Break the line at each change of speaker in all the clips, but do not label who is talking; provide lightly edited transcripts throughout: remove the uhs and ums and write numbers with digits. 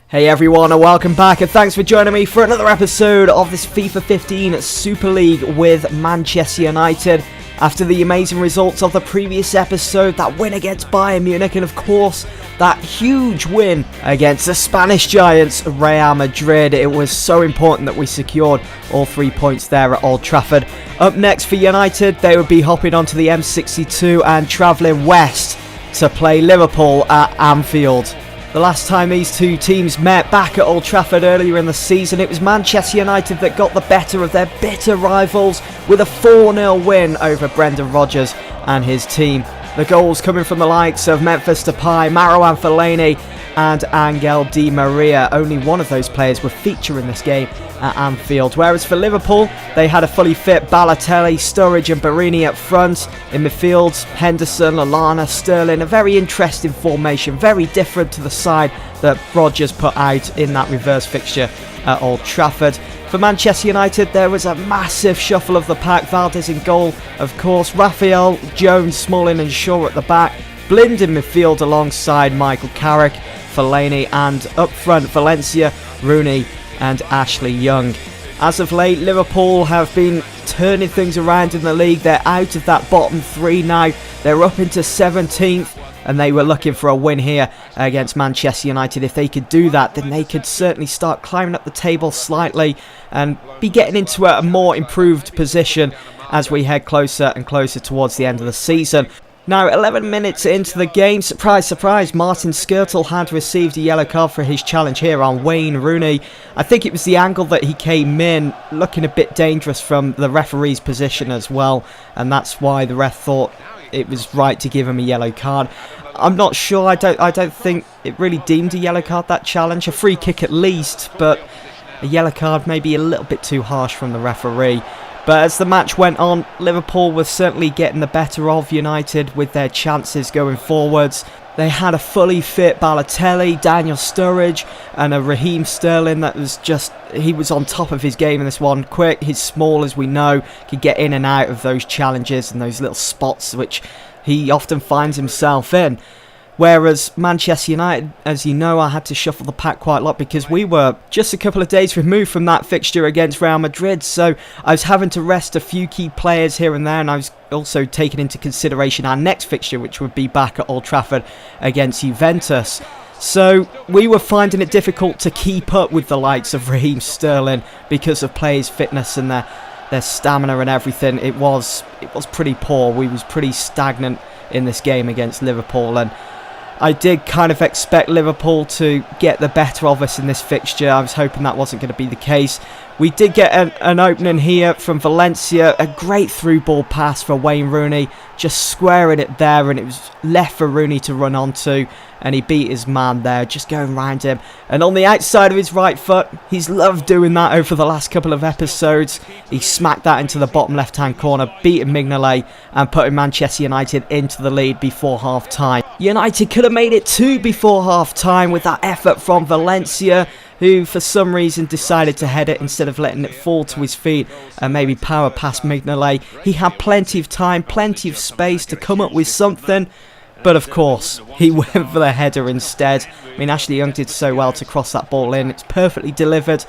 Hey everyone, and welcome back, and thanks for joining me for another episode of this FIFA 15 Super League with Manchester United. After the amazing results of the previous episode, that win against Bayern Munich, and of course that huge win against the Spanish giants Real Madrid, it was so important that we secured all 3 points there at Old Trafford. Up next for United, they would be hopping onto the M62 and travelling west to play Liverpool at Anfield. The last time these two teams met back at Old Trafford earlier in the season, it was Manchester United that got the better of their bitter rivals with a 4-0 win over Brendan Rodgers and his team. The goals coming from the likes of Memphis Depay, Marouane Fellaini and Angel Di Maria. Only one of those players would feature in this game at Anfield. Whereas for Liverpool, they had a fully fit Balotelli, Sturridge and Borini up front. In midfield, Henderson, Lallana, Sterling. A very interesting formation, very different to the side that Rodgers put out in that reverse fixture at Old Trafford. For Manchester United, there was a massive shuffle of the pack. Valdez in goal, of course. Raphael, Jones, Smalling and Shaw at the back. Blind in midfield alongside Michael Carrick, Fellaini, and up front Valencia, Rooney and Ashley Young. As of late, Liverpool have been turning things around in the league. They're out of that bottom three now. They're up into 17th. And they were looking for a win here against Manchester United. If they could do that, then they could certainly start climbing up the table slightly and be getting into a more improved position as we head closer and closer towards the end of the season. Now, 11 minutes into the game, surprise, surprise, Martin Skrtel had received a yellow card for his challenge here on Wayne Rooney. I think it was the angle that he came in, looking a bit dangerous from the referee's position as well, and that's why the ref thought it was right to give him a yellow card. I'm not sure. I don't think it really deemed a yellow card, that challenge. A free kick at least, but a yellow card maybe a little bit too harsh from the referee. But as the match went on, Liverpool was certainly getting the better of United with their chances going forwards. They had a fully fit Balotelli, Daniel Sturridge and a Raheem Sterling that was just, he was on top of his game in this one. Quick, he's small as we know, can get in and out of those challenges and those little spots which he often finds himself in. Whereas Manchester United, as you know, I had to shuffle the pack quite a lot because we were just a couple of days removed from that fixture against Real Madrid. So I was having to rest a few key players here and there, and I was also taking into consideration our next fixture, which would be back at Old Trafford against Juventus. So we were finding it difficult to keep up with the likes of Raheem Sterling because of players' fitness and their stamina and everything. It was pretty poor. We was pretty stagnant in this game against Liverpool, and I did kind of expect Liverpool to get the better of us in this fixture. I was hoping that wasn't going to be the case. We did get an opening here from Valencia. A great through ball pass for Wayne Rooney. Just squaring it there, and it was left for Rooney to run onto. And he beat his man there, just going round him. And on the outside of his right foot, he's loved doing that over the last couple of episodes. He smacked that into the bottom left-hand corner, beating Mignolet and putting Manchester United into the lead before half-time. United could have made it 2 before half-time with that effort from Valencia, who for some reason decided to head it instead of letting it fall to his feet and maybe power past Mignolet. He had plenty of time, plenty of space to come up with something. But of course, he went for the header instead. I mean, Ashley Young did so well to cross that ball in. It's perfectly delivered.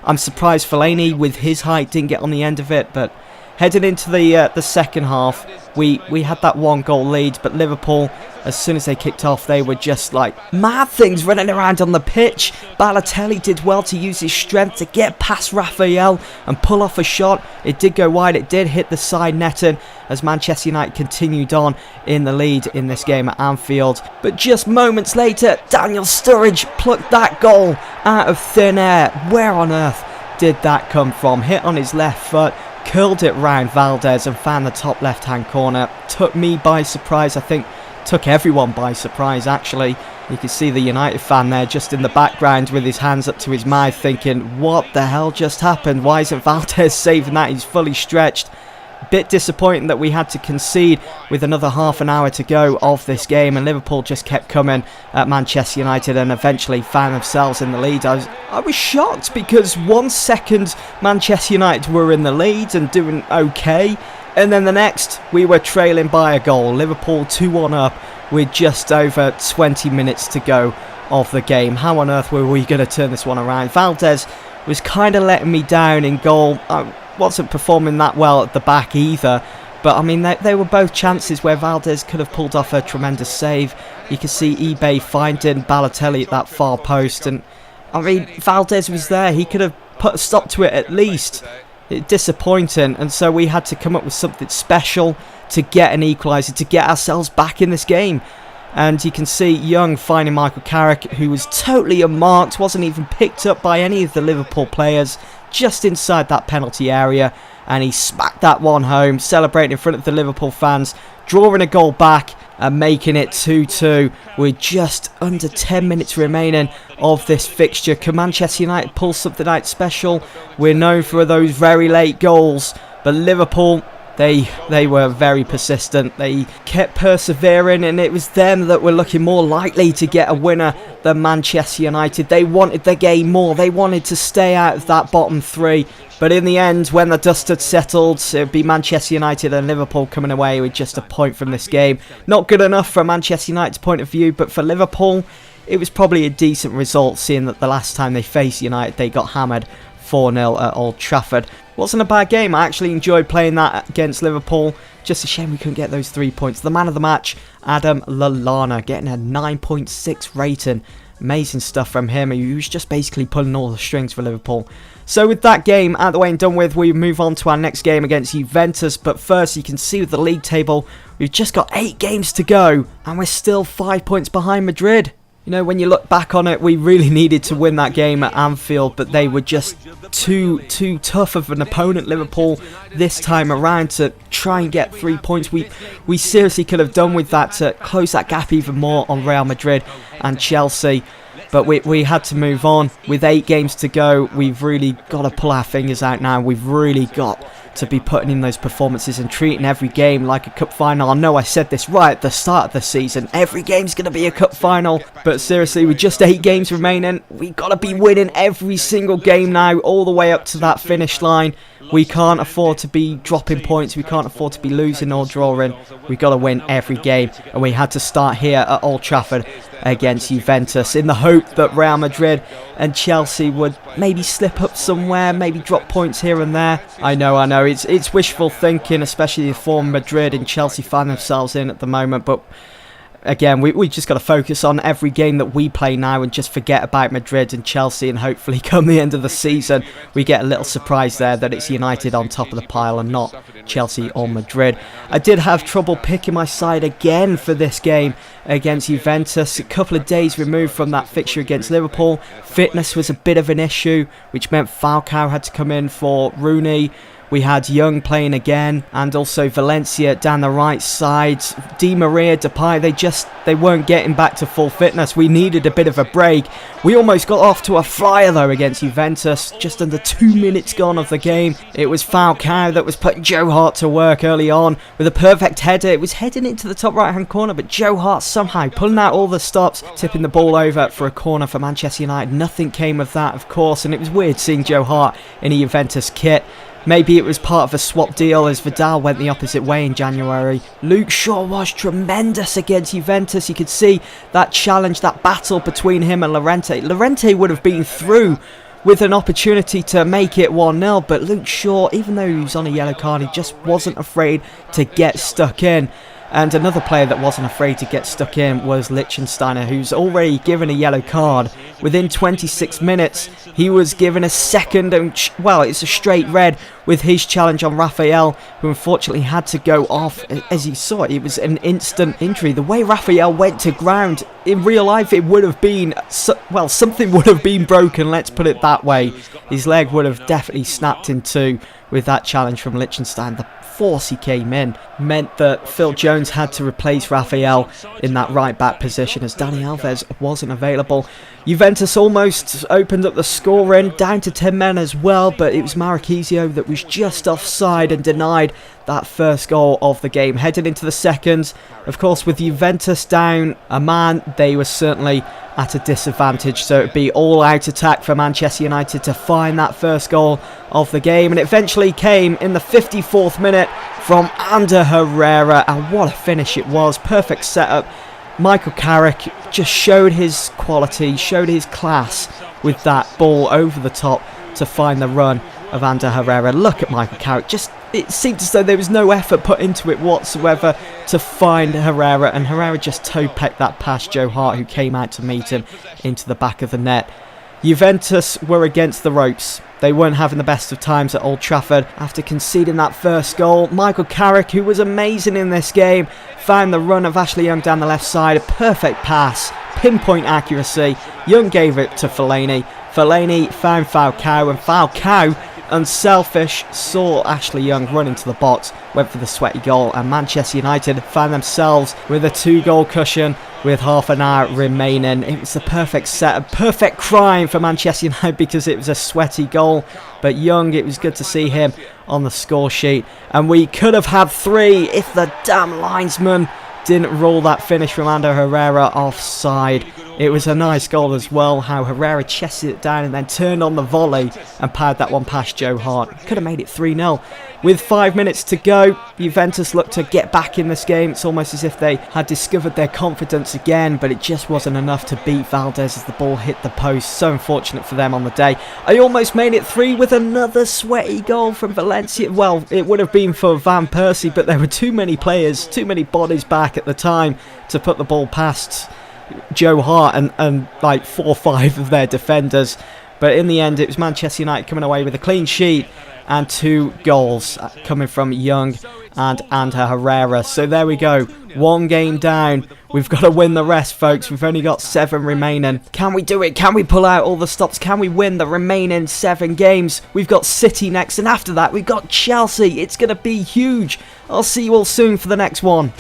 I'm surprised Fellaini, with his height, didn't get on the end of it. But heading into the second half, we had that 1-goal lead. But Liverpool, as soon as they kicked off, they were just like mad things running around on the pitch. Balotelli did well to use his strength to get past Raphael and pull off a shot. It did go wide. It did hit the side netting as Manchester United continued on in the lead in this game at Anfield. But just moments later, Daniel Sturridge plucked that goal out of thin air. Where on earth did that come from? Hit on his left foot, curled it round Valdez and found the top left-hand corner. Took me by surprise. I think took everyone by surprise, actually. You can see the United fan there just in the background with his hands up to his mouth thinking, what the hell just happened? Why isn't Valdez saving that? He's fully stretched. Bit disappointing that we had to concede with another half an hour to go of this game, and Liverpool just kept coming at Manchester United and eventually found themselves in the lead. I was shocked because 1 second Manchester United were in the lead and doing okay, and then the next we were trailing by a goal. Liverpool 2-1 up with just over 20 minutes to go of the game. How on earth were we going to turn this one around? Valdez was kind of letting me down in goal. I wasn't performing that well at the back either. But, I mean, they were both chances where Valdez could have pulled off a tremendous save. You can see eBay finding Balotelli at that far post. And, I mean, Valdez was there. He could have put a stop to it at least. Disappointing. And so we had to come up with something special to get an equaliser, to get ourselves back in this game. And you can see Young finding Michael Carrick, who was totally unmarked, wasn't even picked up by any of the Liverpool players, just inside that penalty area. And he smacked that one home, celebrating in front of the Liverpool fans, drawing a goal back and making it 2-2 with just under 10 minutes remaining of this fixture. Can Manchester United pull something out special? We're known for those very late goals, but Liverpool, they were very persistent. They kept persevering, and it was them that were looking more likely to get a winner than Manchester United. They wanted the game more. They wanted to stay out of that bottom three. But in the end, when the dust had settled, it would be Manchester United and Liverpool coming away with just a point from this game. Not good enough from Manchester United's point of view, but for Liverpool, it was probably a decent result, seeing that the last time they faced United, they got hammered 4-0 at Old Trafford. Wasn't a bad game. I actually enjoyed playing that against Liverpool. Just a shame we couldn't get those 3 points. The man of the match, Adam Lallana, getting a 9.6 rating. Amazing stuff from him. He was just basically pulling all the strings for Liverpool. So with that game out of the way and done with, we move on to our next game against Juventus. But first, you can see with the league table, we've just got 8 games to go, and we're still 5 points behind Madrid. You know, when you look back on it, we really needed to win that game at Anfield, but they were just too tough of an opponent, Liverpool, this time around to try and get 3 points. We seriously could have done with that to close that gap even more on Real Madrid and Chelsea. But we had to move on. With 8 games to go, we've really got to pull our fingers out now. We've really got to be putting in those performances and treating every game like a cup final. I know I said this right at the start of the season. Every game's going to be a cup final. But seriously, with just 8 games remaining, we've got to be winning every single game now, all the way up to that finish line. We can't afford to be dropping points. We can't afford to be losing or drawing. We've got to win every game. And we had to start here at Old Trafford against Juventus in the hope that Real Madrid and Chelsea would maybe slip up somewhere, maybe drop points here and there. I know, it's wishful thinking, especially the form Madrid and Chelsea find themselves in at the moment, but again, we just got to focus on every game that we play now and just forget about Madrid and Chelsea, and hopefully come the end of the season we get a little surprise there that it's United on top of the pile and not Chelsea or Madrid. I did have trouble picking my side again for this game against Juventus. A couple of days removed from that fixture against Liverpool. Fitness was a bit of an issue, which meant Falcao had to come in for Rooney. We had Young playing again, and also Valencia down the right side. Di Maria, Depay, they weren't getting back to full fitness. We needed a bit of a break. We almost got off to a flyer though against Juventus. Just under 2 minutes gone of the game. It was Falcao that was putting Joe Hart to work early on with a perfect header. It was heading into the top right hand corner, but Joe Hart somehow pulling out all the stops, tipping the ball over for a corner for Manchester United. Nothing came of that, of course, and it was weird seeing Joe Hart in a Juventus kit. Maybe it was part of a swap deal as Vidal went the opposite way in January. Luke Shaw was tremendous against Juventus. You could see that challenge, that battle between him and Llorente. Llorente would have been through with an opportunity to make it 1-0, but Luke Shaw, even though he was on a yellow card, he just wasn't afraid to get stuck in. And another player that wasn't afraid to get stuck in was Lichtsteiner, who's already given a yellow card. Within 26 minutes, he was given a second, and well, it's a straight red with his challenge on Raphael, who unfortunately had to go off. As you saw, it was an instant injury. The way Raphael went to ground, in real life, it would have been, well, something would have been broken, let's put it that way. His leg would have definitely snapped in two with that challenge from Lichtsteiner. The force he came in meant that Phil Jones had to replace Raphael in that right back position as Dani Alves wasn't available. Juventus almost opened up the scoring, down to 10 men as well, but it was Marquisio that was just offside and denied that first goal of the game. Headed into the second, of course, with Juventus down a man, they were certainly at a disadvantage, so it'd be all-out attack for Manchester United to find that first goal of the game, and it eventually came in the 54th minute from Ander Herrera, and what a finish it was. Perfect setup Michael Carrick just showed his quality, showed his class with that ball over the top to find the run of Ander Herrera. Look at Michael Carrick, it seemed as though there was no effort put into it whatsoever to find Herrera, and Herrera just toe-pecked that past Joe Hart, who came out to meet him, into the back of the net. Juventus were against the ropes. They weren't having the best of times at Old Trafford after conceding that first goal. Michael Carrick, who was amazing in this game, found the run of Ashley Young down the left side. A perfect pass, pinpoint accuracy. Young gave it to Fellaini. Fellaini found Falcao, and Falcao, unselfish, saw Ashley Young run into the box, went for the sweaty goal, and Manchester United found themselves with a 2-goal cushion with half an hour remaining. It was the perfect set, a perfect crime for Manchester United because it was a sweaty goal. But Young, it was good to see him on the score sheet. And we could have had 3 if the damn linesman didn't rule that finish from Ander Herrera offside. It was a nice goal as well, how Herrera chested it down and then turned on the volley and powered that one past Joe Hart. Could have made it 3-0. With 5 minutes to go, Juventus looked to get back in this game. It's almost as if they had discovered their confidence again, but it just wasn't enough to beat Valdez as the ball hit the post. So unfortunate for them on the day. I almost made it 3 with another sweaty goal from Valencia. Well, it would have been for Van Persie, but there were too many players, too many bodies back at the time to put the ball past Joe Hart and like 4 or 5 of their defenders. But in the end, it was Manchester United coming away with a clean sheet and 2 goals coming from Young and Ander Herrera. So there we go, 1 game down. We've got to win the rest, folks. We've only got 7 remaining. Can we do it? Can we pull out all the stops? Can we win the remaining 7 games? We've got City next, and after that we've got Chelsea. It's going to be huge. I'll see you all soon for the next one.